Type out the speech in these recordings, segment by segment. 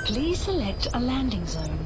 Please select a landing zone.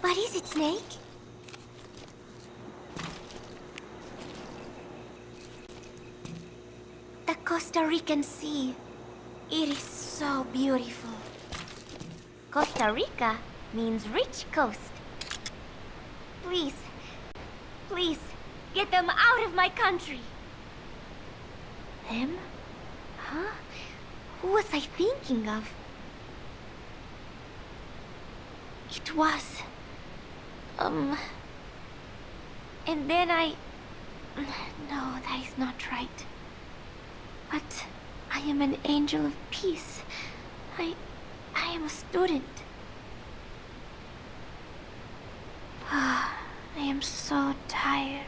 What is it, Snake? The Costa Rican Sea. It is so beautiful. Costa Rica means rich coast. Please, please, get them out of my country. Them? Huh? Who was I thinking of? It was... And then No, that is not right. But I am an angel of peace. I am a student. I am so tired.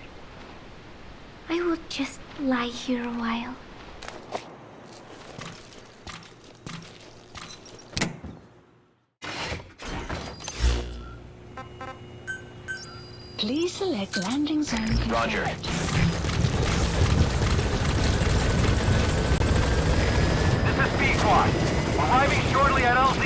I will just lie here a while. Please select landing zone confirmed. Roger. This is B-Squad. Arriving shortly at LZ.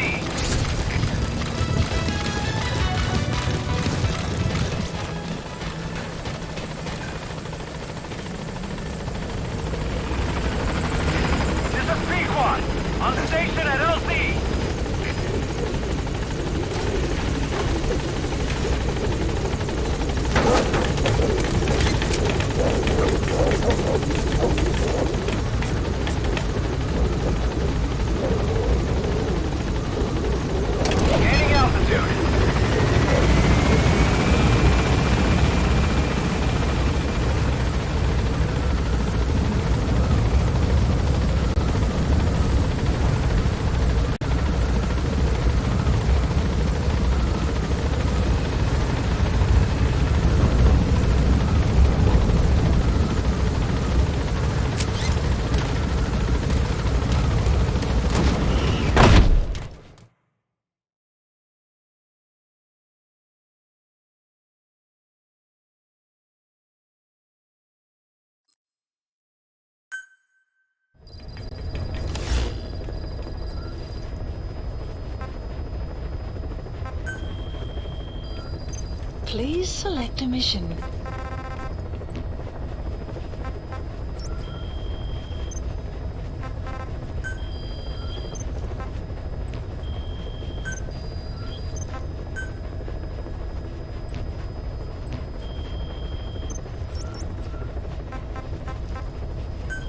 This is B-Squad. On station at LZ. Gaining altitude. Please select a mission.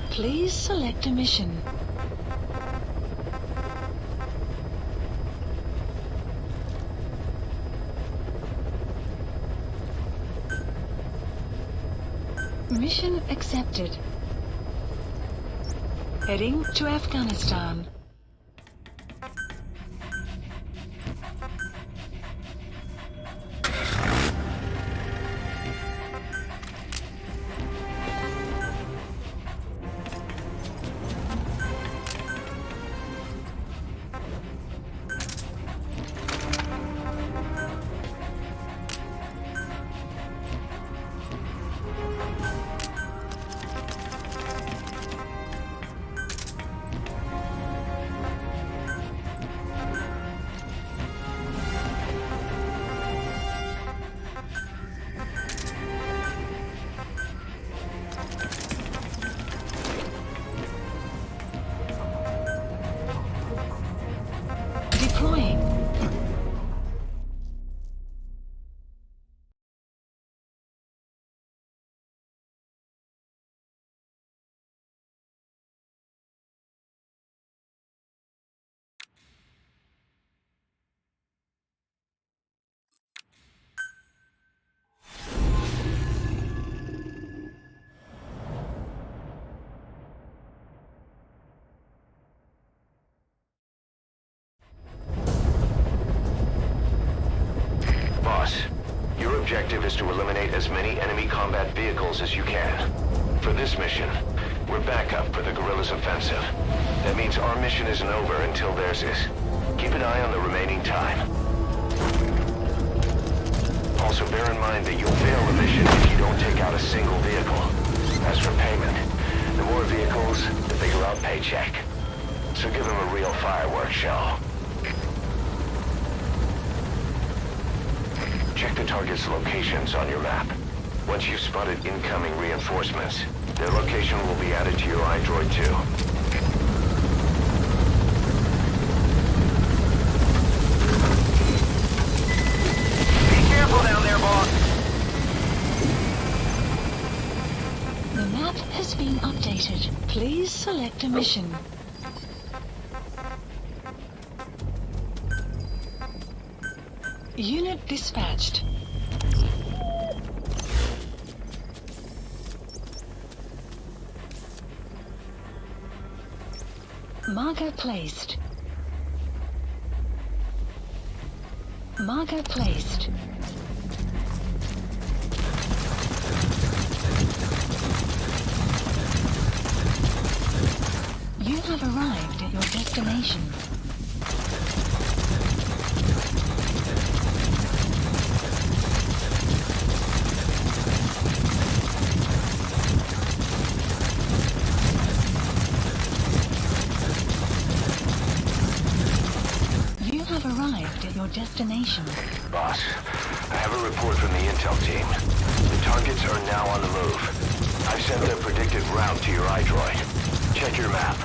Please select a mission. Mission accepted. Heading to Afghanistan. Deploying. Boss, your objective is to eliminate as many enemy combat vehicles as you can. For this mission, we're backup for the guerrillas' offensive. That means our mission isn't over until theirs is. Keep an eye on the remaining time. Also bear in mind that you'll fail the mission if you don't take out a single vehicle. As for payment, the more vehicles, the bigger our paycheck. So give them a real fireworks show. Check the target's locations on your map. Once you've spotted incoming reinforcements, their location will be added to your iDroid too. Be careful down there, boss. The map has been updated. Please select a mission. Unit dispatched. Marker placed. Marker placed. You have arrived at your destination. You have arrived at your destination. Boss, I have a report from the intel team. The targets are now on the move. I've sent their predicted route to your iDroid. Check your map.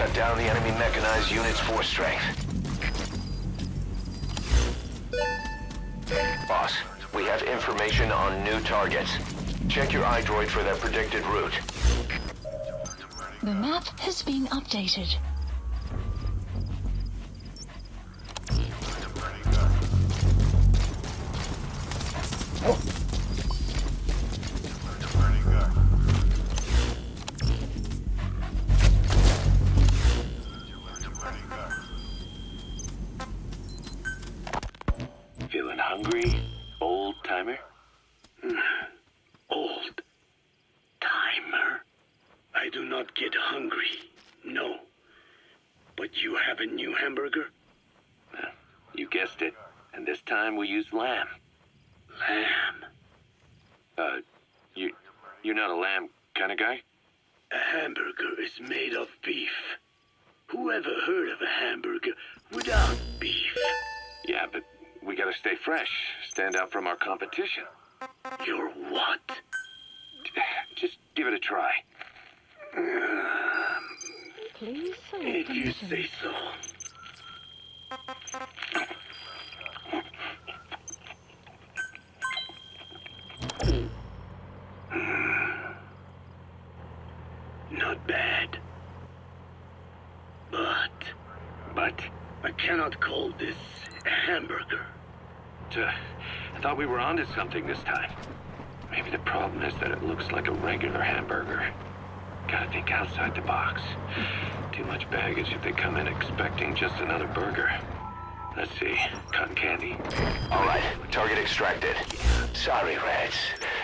cut down the enemy mechanized unit's force strength. Boss, we have information on new targets. Check your iDroid for their predicted route. The map has been updated. Feeling hungry, old timer? Old timer? I do not get hungry, no. But you have a new hamburger? You guessed it. And this time we use lamb. Lamb? You're not a lamb kind of guy? A hamburger is made of beef. Who ever heard of a hamburger without beef? Yeah, but we gotta stay fresh, stand out from our competition. You're what? Just give it a try. Please select If the you mission. say so. Not bad. But I cannot call this a hamburger. I thought we were onto something this time. Maybe the problem is that it looks like a regular hamburger. Gotta think outside the box. Too much baggage if they come in expecting just another burger. Let's see. Cotton candy. All right, target extracted. Sorry, Reds.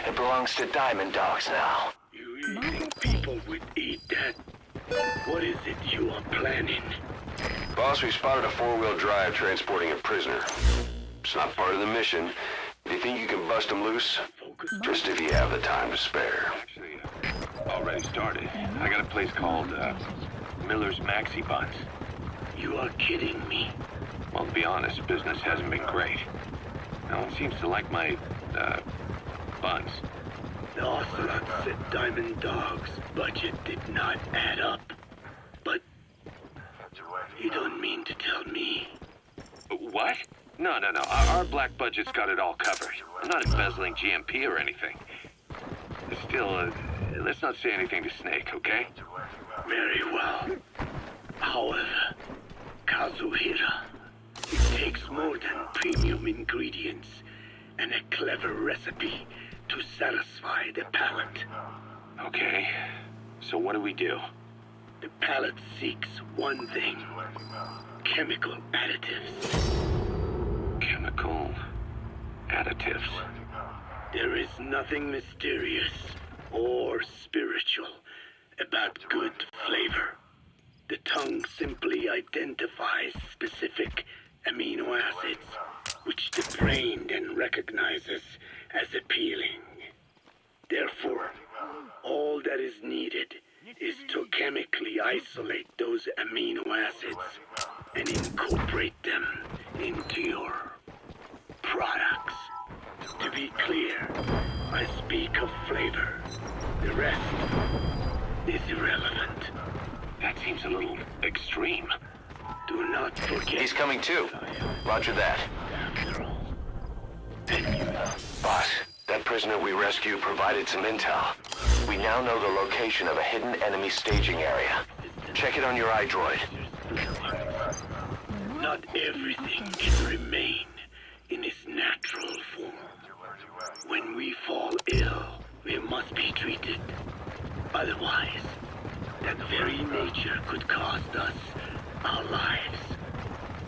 It belongs to Diamond Dogs now. You think people would eat that? What is it you are planning? Boss, we spotted a four-wheel drive transporting a prisoner. It's not part of the mission. Do you think you can bust him loose? Focus. Just if you have the time to spare. Actually, already started. I got a place called, Miller's Maxi Buns. You are kidding me. Well, to be honest, business hasn't been great. No one seems to like my, buns. The Ocelot said Diamond Dog's budget did not add up. But you don't mean to tell me. What? No. Our black budget's got it all covered. I'm not embezzling GMP or anything. Still, let's not say anything to Snake, okay? Very well. However, Kazuhira, it takes more than premium ingredients and a clever recipe to satisfy the palate. Okay, so what do we do? The palate seeks one thing. Chemical additives. Chemical additives. There is nothing mysterious or spiritual about good flavor. The tongue simply identifies specific amino acids, which the brain then recognizes as appealing. Therefore, all that is needed is to chemically isolate those amino acids and incorporate them into your products. To be clear, I speak of flavor. The rest is irrelevant. That seems a little extreme. Do not forget. He's coming too. Roger that. After all. And you Boss, that prisoner we rescued provided some intel. We now know the location of a hidden enemy staging area. Check it on your iDroid. Not everything can remain in its natural form. When we fall ill, we must be treated. Otherwise, that very nature could cost us our lives.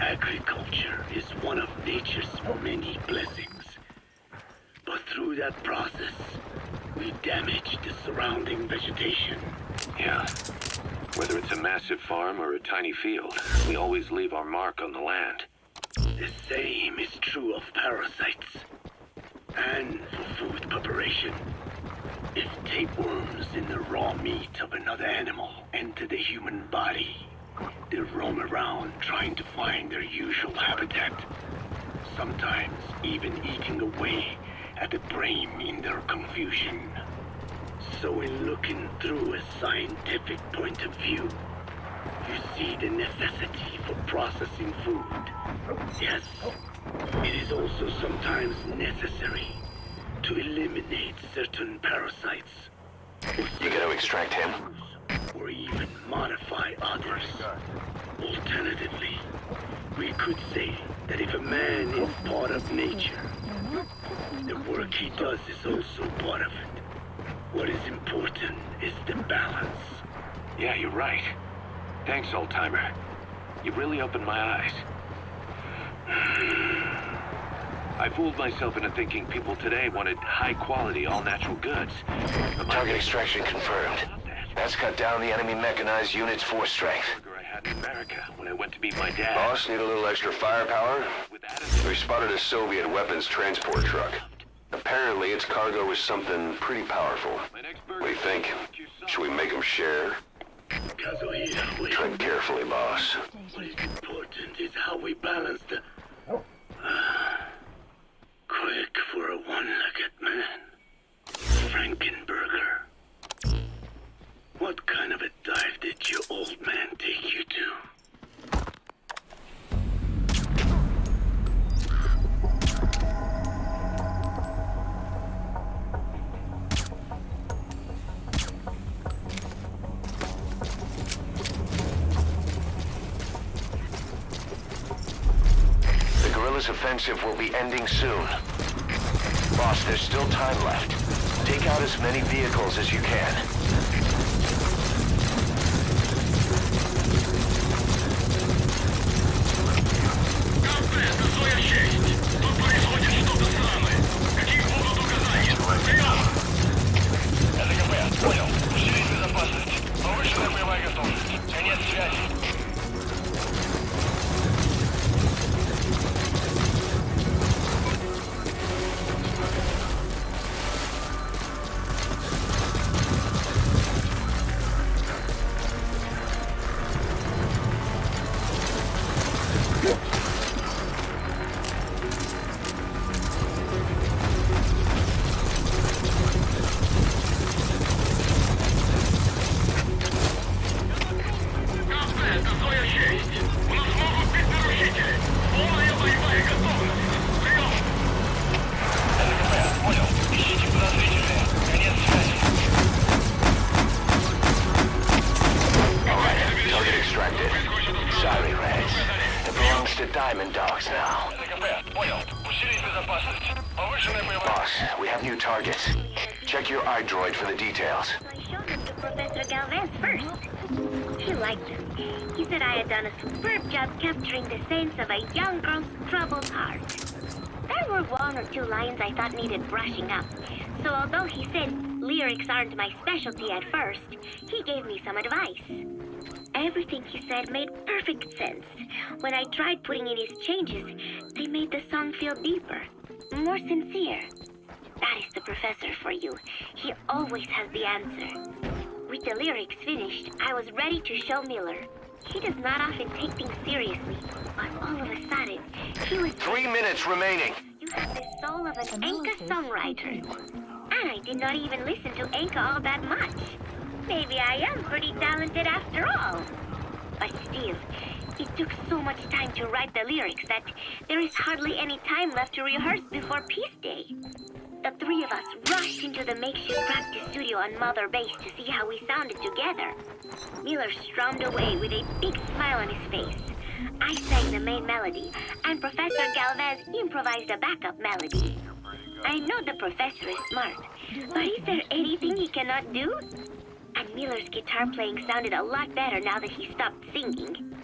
Agriculture is one of nature's many blessings. But through that process, we damage the surrounding vegetation. Yeah. Whether it's a massive farm or a tiny field, we always leave our mark on the land. The same is true of parasites. And for food preparation. If tapeworms in the raw meat of another animal enter the human body, they roam around trying to find their usual habitat. Sometimes even eating away at the brain in their confusion. So in looking through a scientific point of view, you see the necessity for processing food. Yes, it is also sometimes necessary to eliminate certain parasites. You gonna extract him? Or even modify others. Alternatively, we could say that if a man is part of nature, the work he does is also part of it. What is important is the balance. Yeah, you're right. Thanks, old-timer. You really opened my eyes. I fooled myself into thinking people today wanted high-quality, all-natural goods. Target extraction confirmed. That's cut down the enemy mechanized unit's force strength. I had in America when I went to meet my dad. Boss, need a little extra firepower? With attitude. We spotted a Soviet weapons transport truck. Apparently, its cargo was something pretty powerful. What do you think? Should we make them share? Tread carefully, boss. What is important is how we balance the... Quick for a one-legged man. Frankenberger. What kind of a dive did your old man take you to? The guerrillas' offensive will be ending soon. Boss, there's still time left. Take out as many vehicles as you can. Diamond dogs now. Boss, we have new targets. Check your iDroid for the details. So I showed them to Professor Galvez first. He liked them. He said I had done a superb job capturing the sense of a young girl's troubled heart. There were one or two lines I thought needed brushing up. So although he said lyrics aren't my specialty at first, he gave me some advice. Everything he said made perfect sense. When I tried putting in his changes, they made the song feel deeper, more sincere. That is the professor for you. He always has the answer. With the lyrics finished, I was ready to show Miller. He does not often take things seriously, but all of a sudden, he was... 3 minutes remaining. You have the soul of an Enka songwriter. And I did not even listen to Enka all that much. Maybe I am pretty talented after all. But still, it took so much time to write the lyrics that there is hardly any time left to rehearse before Peace Day. The three of us rushed into the makeshift practice studio on Mother Base to see how we sounded together. Miller strummed away with a big smile on his face. I sang the main melody, and Professor Galvez improvised a backup melody. I know the professor is smart, but is there anything he cannot do? And Miller's guitar playing sounded a lot better now that he stopped singing.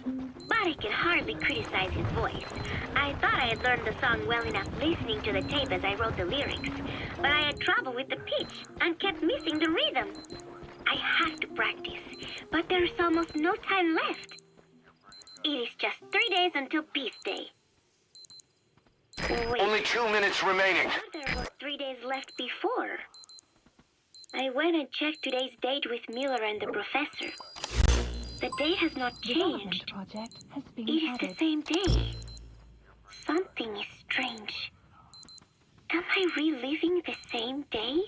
But I can hardly criticize his voice. I thought I had learned the song well enough listening to the tape as I wrote the lyrics, but I had trouble with the pitch and kept missing the rhythm. I have to practice, but there's almost no time left. It is just 3 days until Peace Day. Wait, Only 2 minutes remaining. I thought there were 3 days left before. I went and checked today's date with Miller and the professor. The date has not changed. Project has been It is the added. same day. Something is strange. Am I reliving the same day?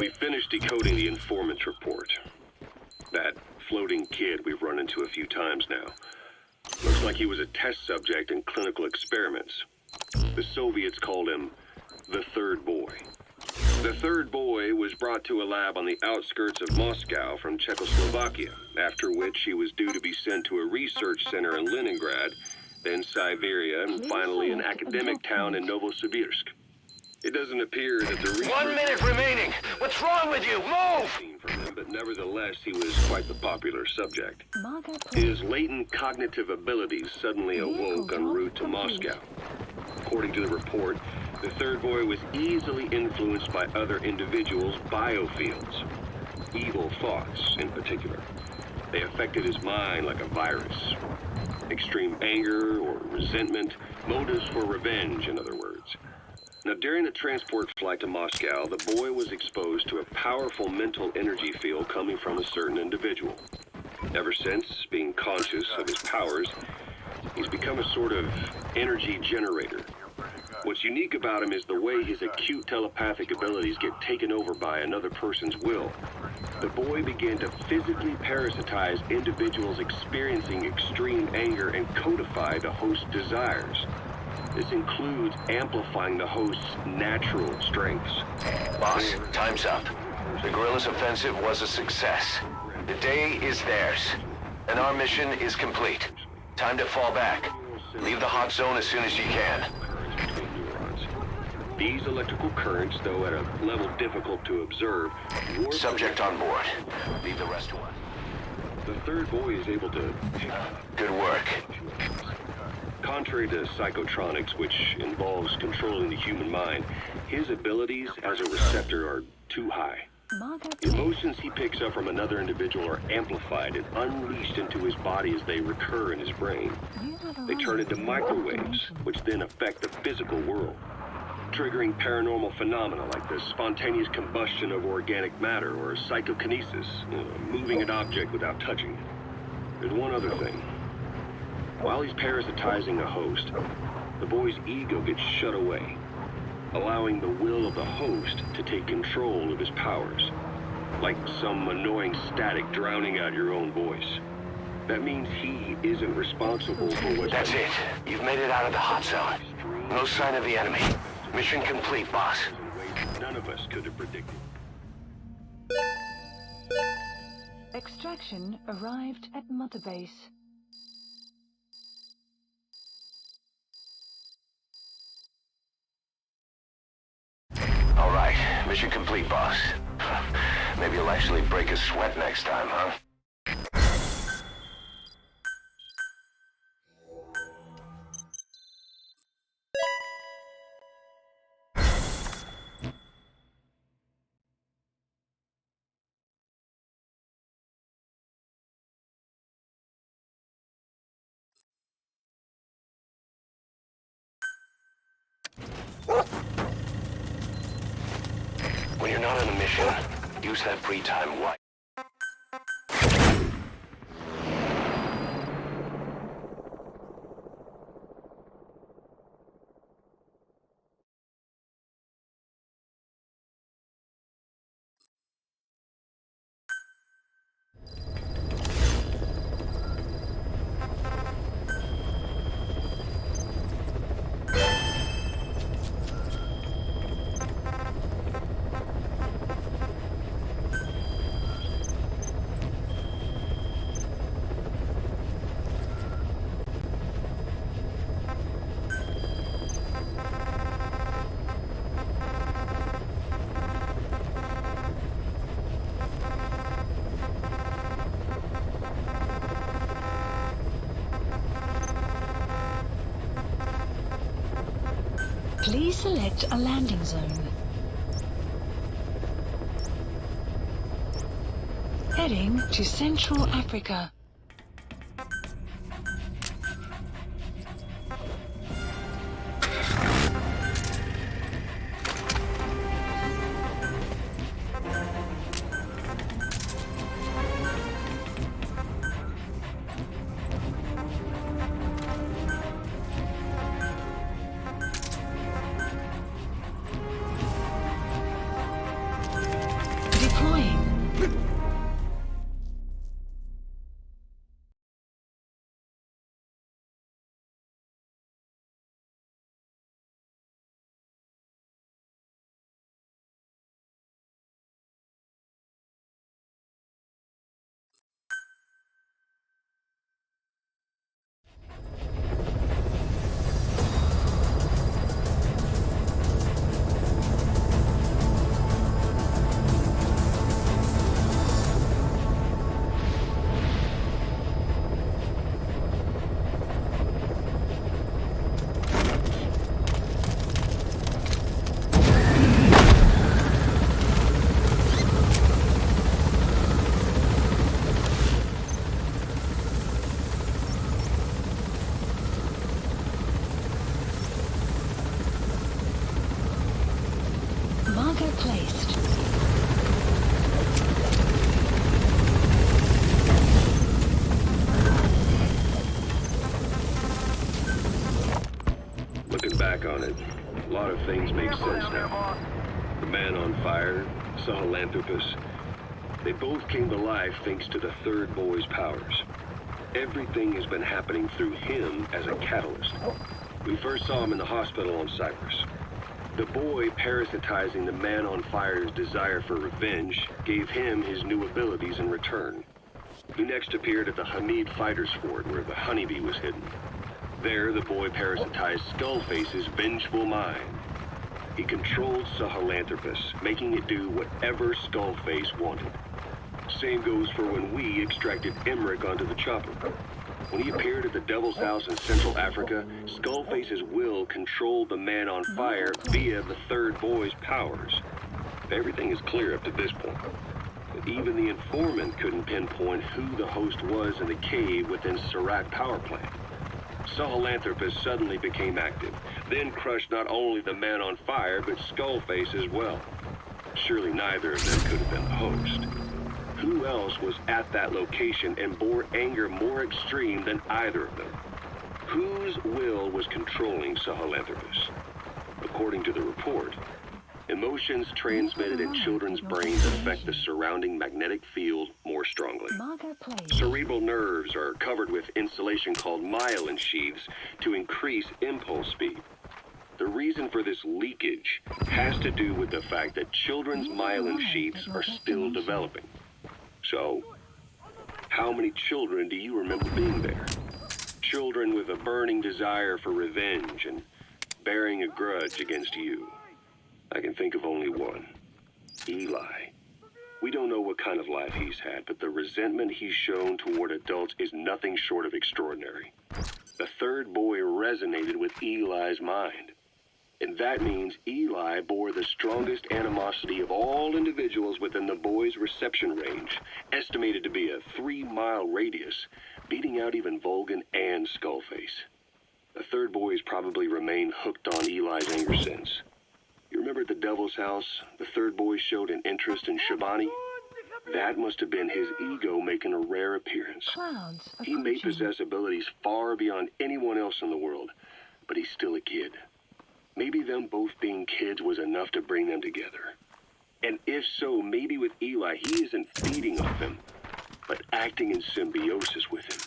We finished decoding the informant's report. That floating kid we've run into a few times now. Looks like he was a test subject in clinical experiments. The Soviets called him the third boy. The third boy was brought to a lab on the outskirts of Moscow from Czechoslovakia, after which he was due to be sent to a research center in Leningrad, then Siberia, and finally an academic town in Novosibirsk. It doesn't appear that the research... 1 minute remaining! What's wrong with you? Move! ...from him, but nevertheless, he was quite the popular subject. Margot His latent cognitive abilities suddenly awoke en route to Moscow. According to the report, the third boy was easily influenced by other individuals' biofields. Evil thoughts, in particular. They affected his mind like a virus. Extreme anger or resentment, motives for revenge, in other words. Now, during the transport flight to Moscow, the boy was exposed to a powerful mental energy field coming from a certain individual. Ever since, being conscious of his powers, he's become a sort of energy generator. What's unique about him is the way his acute telepathic abilities get taken over by another person's will. The boy began to physically parasitize individuals experiencing extreme anger and codify the host's desires. This includes amplifying the host's natural strengths. Boss, time's up. The guerrillas' offensive was a success. The day is theirs, and our mission is complete. Time to fall back. Leave the hot zone as soon as you can. These electrical currents, though at a level difficult to observe, Subject on board. Leave the rest to us. The third boy is able to... Good work. Contrary to psychotronics, which involves controlling the human mind, his abilities as a receptor are too high. The emotions he picks up from another individual are amplified and unleashed into his body as they recur in his brain. They turn into microwaves, which then affect the physical world, triggering paranormal phenomena like the spontaneous combustion of organic matter or psychokinesis, moving an object without touching it. There's one other thing. While he's parasitizing a host, the boy's ego gets shut away, allowing the will of the host to take control of his powers, like some annoying static drowning out your own voice. That means he isn't responsible for what's... That's it. You've made it out of the hot zone. No sign of the enemy. Mission complete, boss. None of us could have predicted. Extraction arrived at Mother Base. All right. Mission complete, boss. Maybe you'll actually break a sweat next time, huh? When you're not on a mission, use that free time wisely. Please select a landing zone. Heading to Central Africa. placed. Looking back on it, a lot of things make sense now. The man on fire, Sahelanthropus, they both came to life thanks to the third boy's powers. Everything has been happening through him as a catalyst. We first saw him in the hospital on Cyprus. The boy parasitizing the man on fire's desire for revenge gave him his new abilities in return. He next appeared at the Hamid Fighters Fort where the honeybee was hidden. There, the boy parasitized Skullface's vengeful mind. He controlled Sahelanthropus, making it do whatever Skullface wanted. Same goes for when we extracted Emmerich onto the chopper. When he appeared at the Devil's House in Central Africa, Skullface's will controlled the man on fire via the third boy's powers. Everything is clear up to this point. But even the informant couldn't pinpoint who the host was in the cave within Serac power plant. Sahelanthropus suddenly became active, then crushed not only the man on fire, but Skullface as well. Surely neither of them could have been the host. Who else was at that location and bore anger more extreme than either of them? Whose will was controlling Sahelanthropus? According to the report, emotions transmitted in children's brains affect the surrounding magnetic field more strongly. Cerebral nerves are covered with insulation called myelin sheaths to increase impulse speed. The reason for this leakage has to do with the fact that children's myelin sheaths are still developing. So, how many children do you remember being there? Children with a burning desire for revenge and bearing a grudge against you. I can think of only one. Eli. We don't know what kind of life he's had, but the resentment he's shown toward adults is nothing short of extraordinary. The third boy resonated with Eli's mind. And that means Eli bore the strongest animosity of all individuals within the boy's reception range, estimated to be a 3-mile radius, beating out even Volgan and Skullface. The third boy's probably remained hooked on Eli's anger since. You remember at the Devil's House, the third boy showed an interest in Shabani? That must have been his ego making a rare appearance. He may possess abilities far beyond anyone else in the world, but he's still a kid. Maybe them both being kids was enough to bring them together. And if so, maybe with Eli, he isn't feeding off him, but acting in symbiosis with him.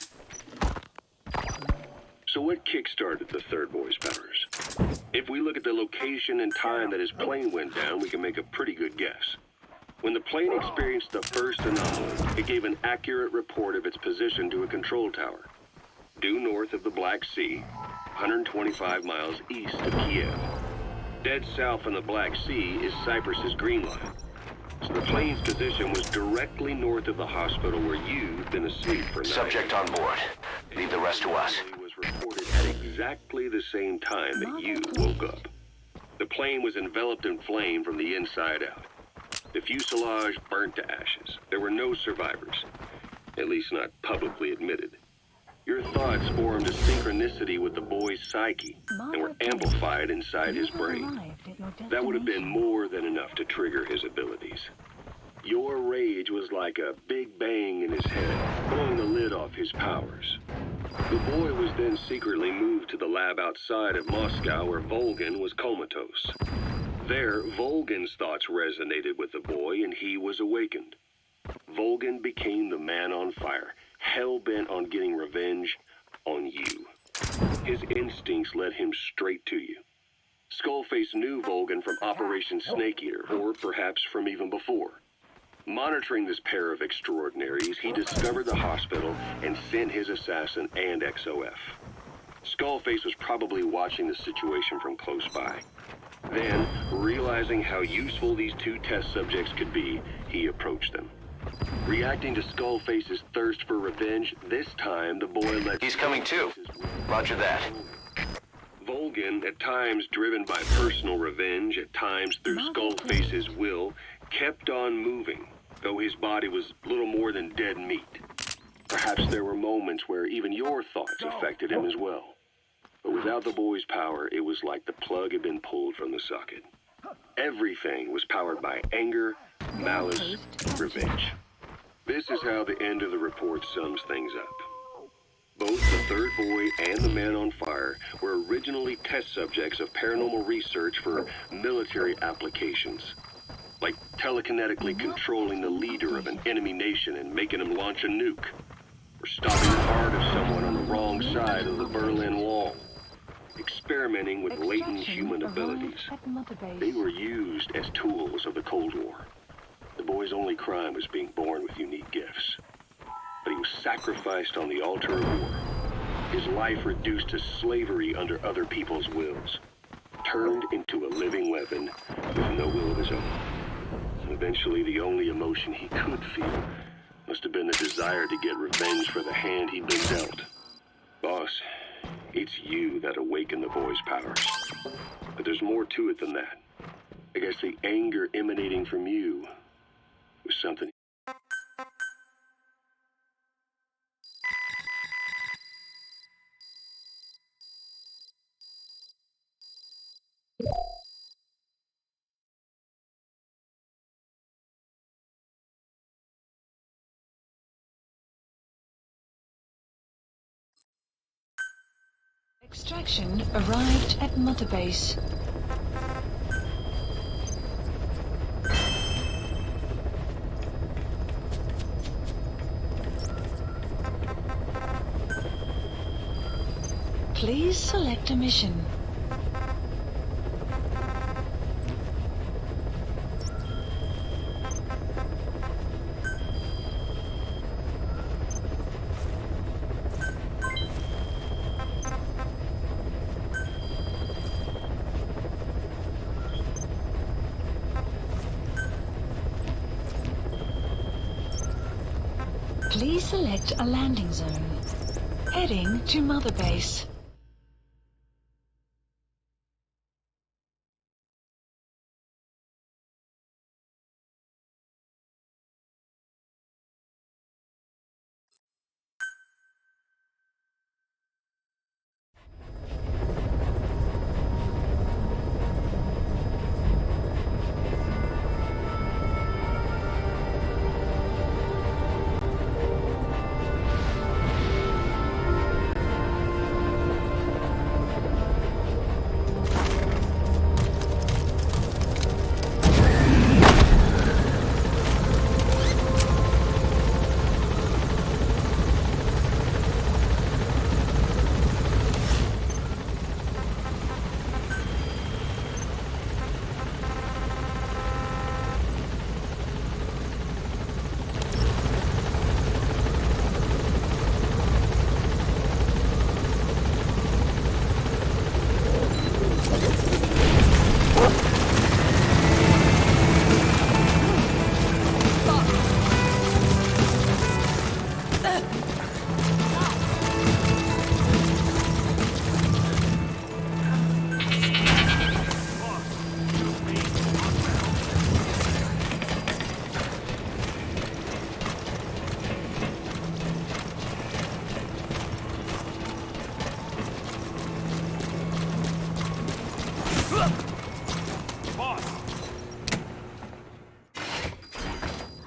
So what kick-started the third boy's powers? If we look at the location and time that his plane went down, we can make a pretty good guess. When the plane experienced the first anomaly, it gave an accurate report of its position to a control tower, due north of the Black Sea, 125 miles east of Kiev. Dead south on the Black Sea is Cyprus's Green Line. So the plane's position was directly north of the hospital where you'd been asleep for nights. Subject on board. Leave the rest to us. It was reported at exactly the same time that you woke up. The plane was enveloped in flame from the inside out. The fuselage burnt to ashes. There were no survivors, at least not publicly admitted. Your thoughts formed a synchronicity with the boy's psyche and were amplified inside his brain. That would have been more than enough to trigger his abilities. Your rage was like a big bang in his head, blowing the lid off his powers. The boy was then secretly moved to the lab outside of Moscow where Volgan was comatose. There, Volgan's thoughts resonated with the boy and he was awakened. Volgan became the man on fire, hell-bent on getting revenge on you. His instincts led him straight to you. Skullface knew Volgan from Operation Snake Eater, or perhaps from even before. Monitoring this pair of extraordinaries, he discovered the hospital and sent his assassin and XOF. Skullface was probably watching the situation from close by. Then, realizing how useful these two test subjects could be, he approached them. Reacting to Skullface's thirst for revenge, this time the boy let... He's coming too. Roger that. Volgan, at times driven by personal revenge, at times through Skullface's will, kept on moving, though his body was little more than dead meat. Perhaps there were moments where even your thoughts affected him as well. But without the boy's power, it was like the plug had been pulled from the socket. Everything was powered by anger, malice, revenge. This is how the end of the report sums things up. Both the third boy and the man on fire were originally test subjects of paranormal research for military applications, like telekinetically controlling the leader of an enemy nation and making him launch a nuke, or stopping the heart of someone on the wrong side of the Berlin Wall, experimenting with latent human abilities. They were used as tools of the Cold War. The boy's only crime was being born with unique gifts. But he was sacrificed on the altar of war. His life reduced to slavery under other people's wills. Turned into a living weapon with no will of his own. Eventually, the only emotion he could feel must have been the desire to get revenge for the hand he'd been dealt. Boss, it's you that awakened the boy's powers. But there's more to it than that. I guess the anger emanating from you was something. Extraction arrived at Mother Base. Please select a mission. Please select a landing zone. Heading to Mother Base.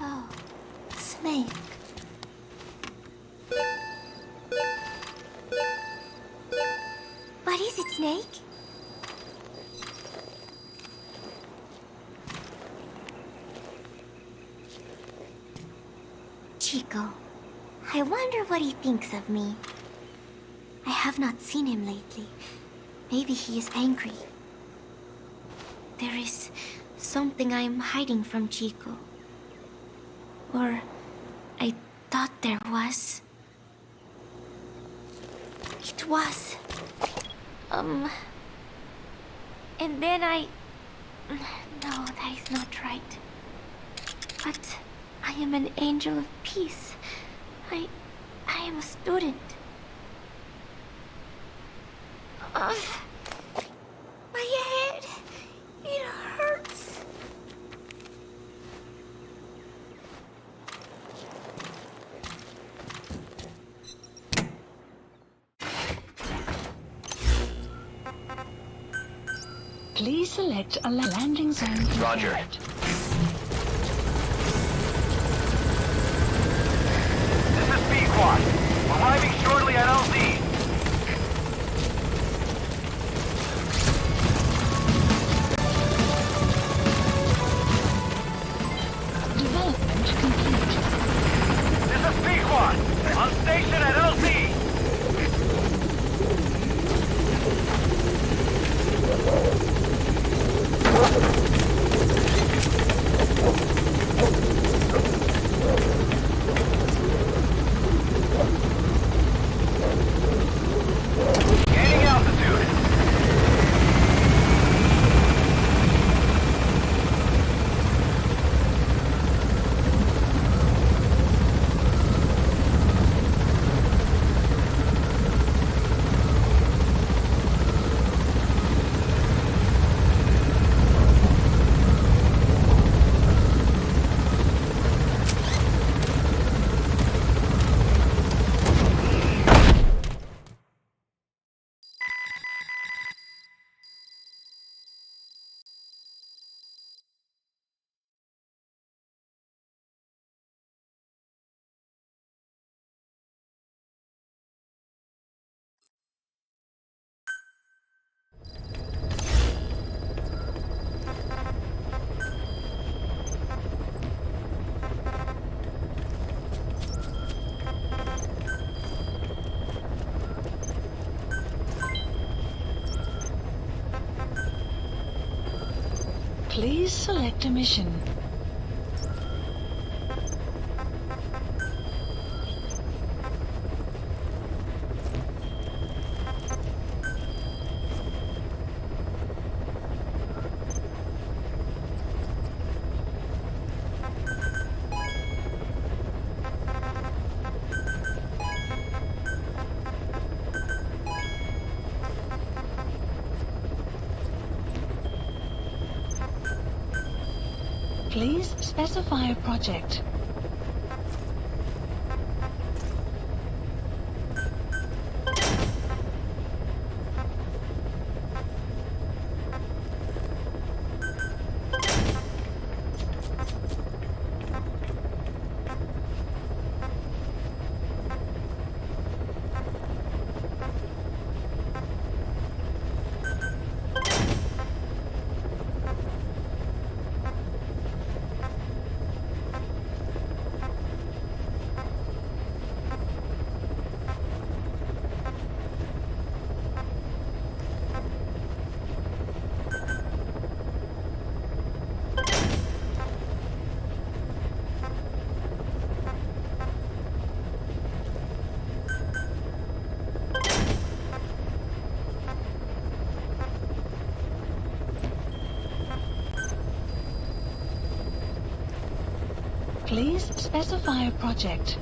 Oh, Snake. What is it, Snake? Chico, I wonder what he thinks of me. I have not seen him lately. Maybe he is angry. There is something I am hiding from Chico. Or I thought there was. It was. And then No, that is not right. But I am an angel of peace. I am a student. My head. It hurts. Please select a landing zone. Roger. prepared. This is Pequod. Arriving shortly at LZ. Development complete. This is Pequod. On station at LZ. Gaining altitude. Please select a mission. Please specify a project. Please specify a project.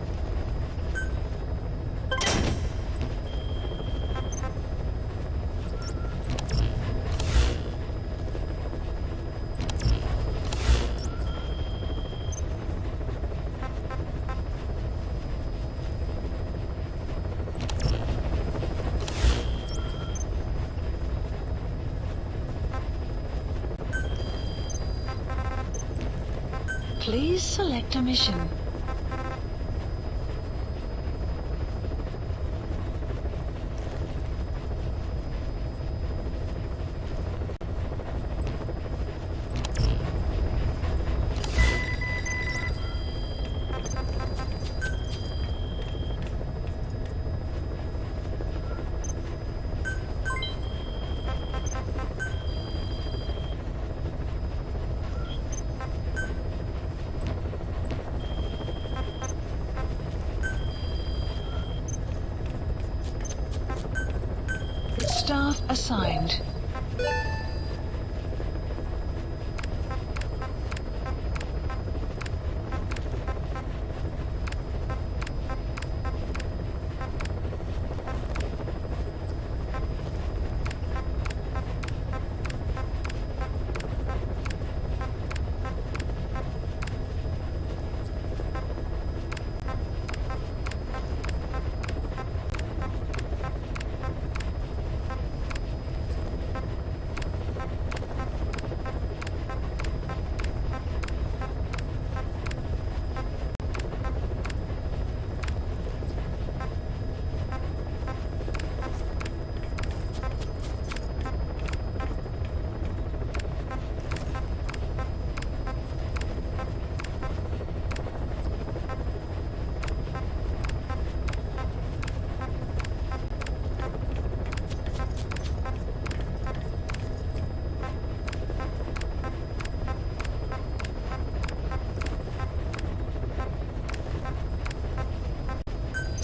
Please select a mission. Staff assigned.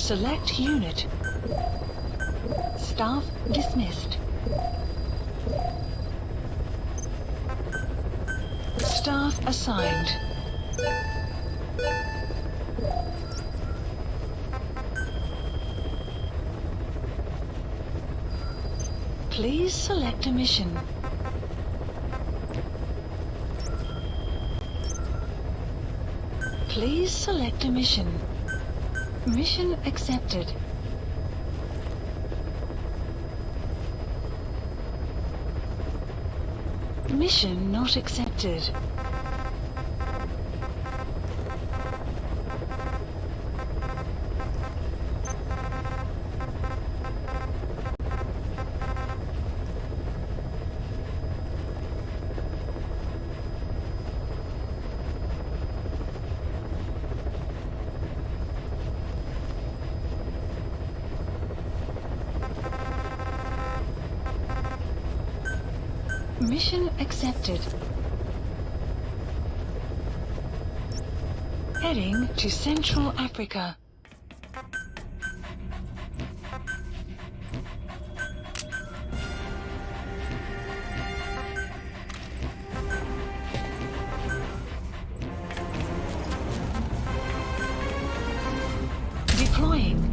Select unit. Staff dismissed. Staff assigned. Please select a mission. Please select a mission. Mission accepted. Mission not accepted. Mission accepted. Heading to Central Africa. Deploying.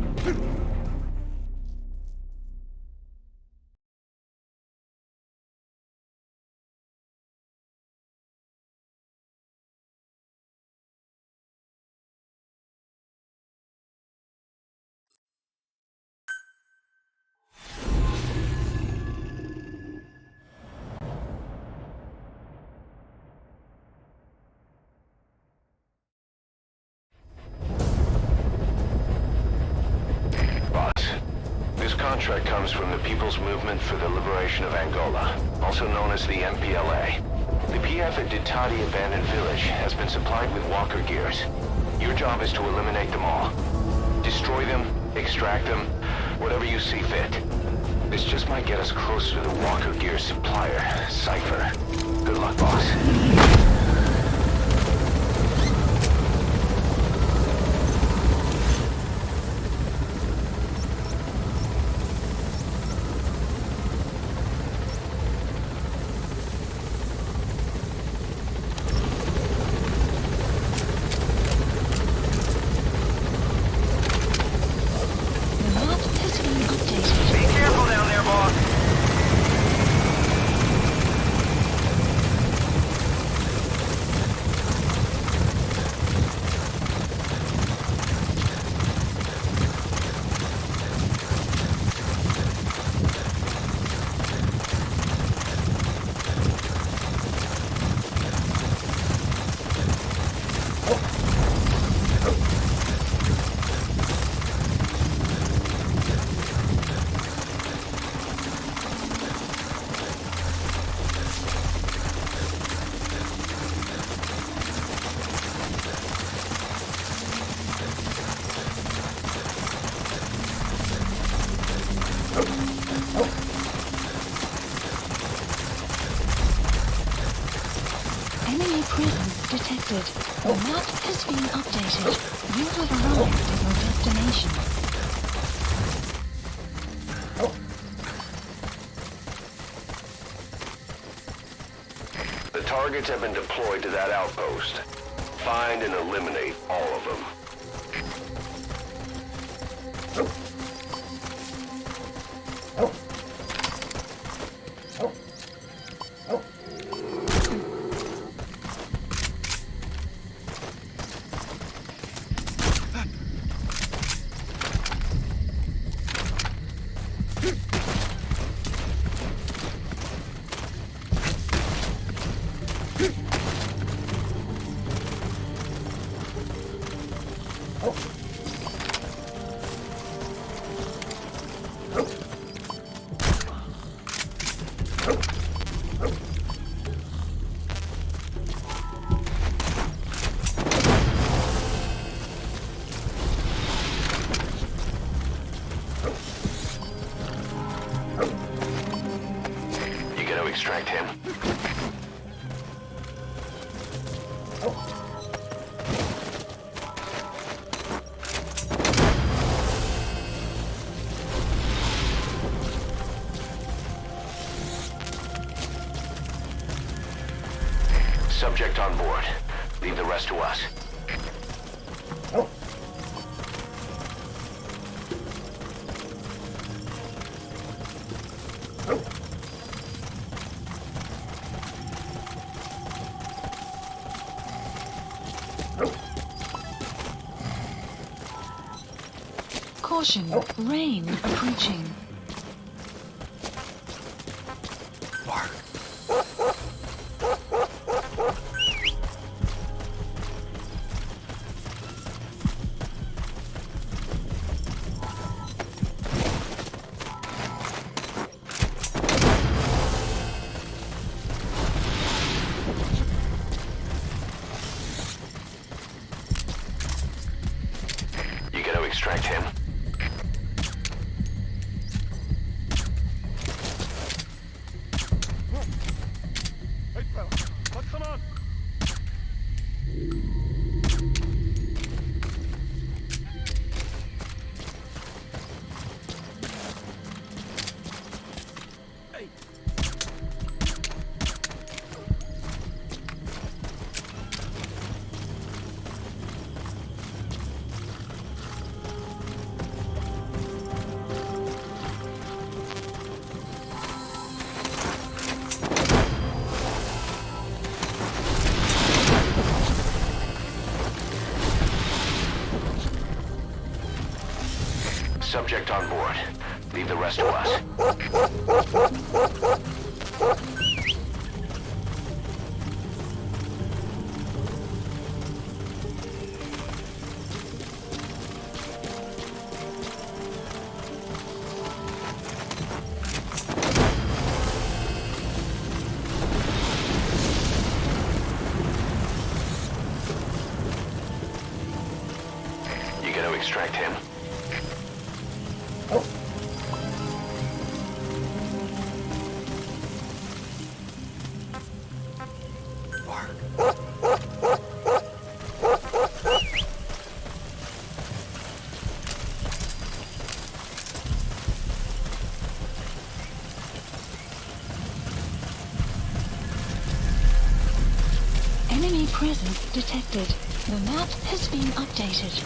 Contract comes from the People's Movement for the Liberation of Angola, also known as the MPLA. The PF at Ditati Abandoned Village has been supplied with walker gears. Your job is to eliminate them all. Destroy them, extract them, whatever you see fit. This just might get us closer to the walker gear supplier, Cypher. Good luck, boss. Enemy presence detected. The map has been updated. You have arrived at your destination. The targets have been deployed to that outpost. Find and eliminate all of them. Extract him. Subject on board. Leave the rest to us. Caution, rain approaching. Mark. You gotta extract him. Hey, fella, what's going on? Subject on board. Leave the rest to us. You gotta extract him. Mark. Enemy presence detected. The map has been updated.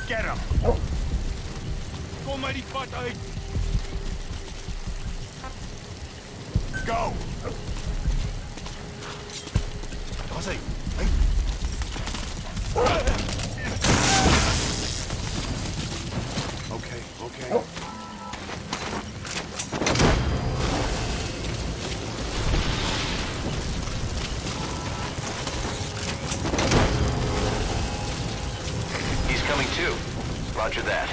Get him! Go, mighty Parte! Go! Jose, hey. Okay. He's coming too. Roger that.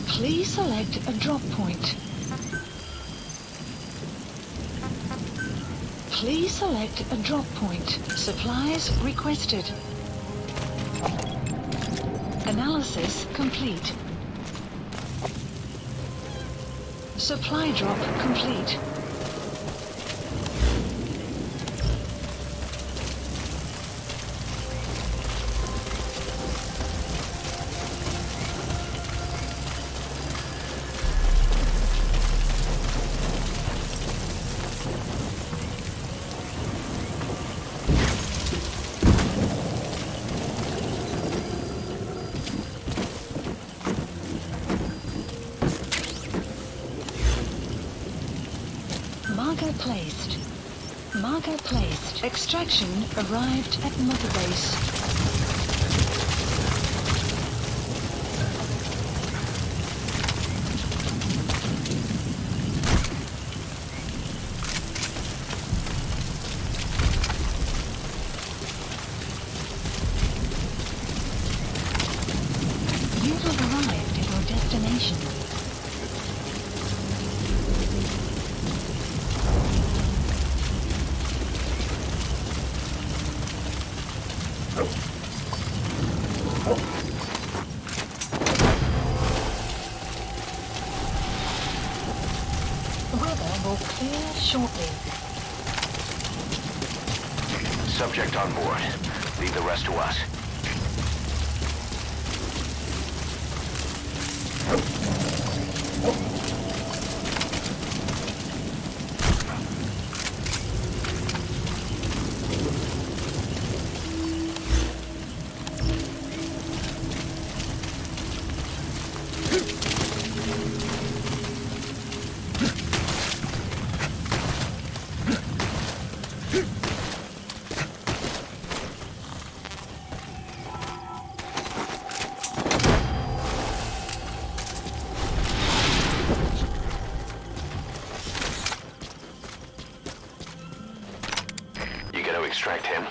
Please select a drop point. Please select a drop point. Supplies requested. Analysis complete. Supply drop complete. Marker placed. Marker placed. Extraction arrived at Mother Base. You have arrived at your destination. Weather will clear shortly. Subject on board. Leave the rest to us. You gonna extract him?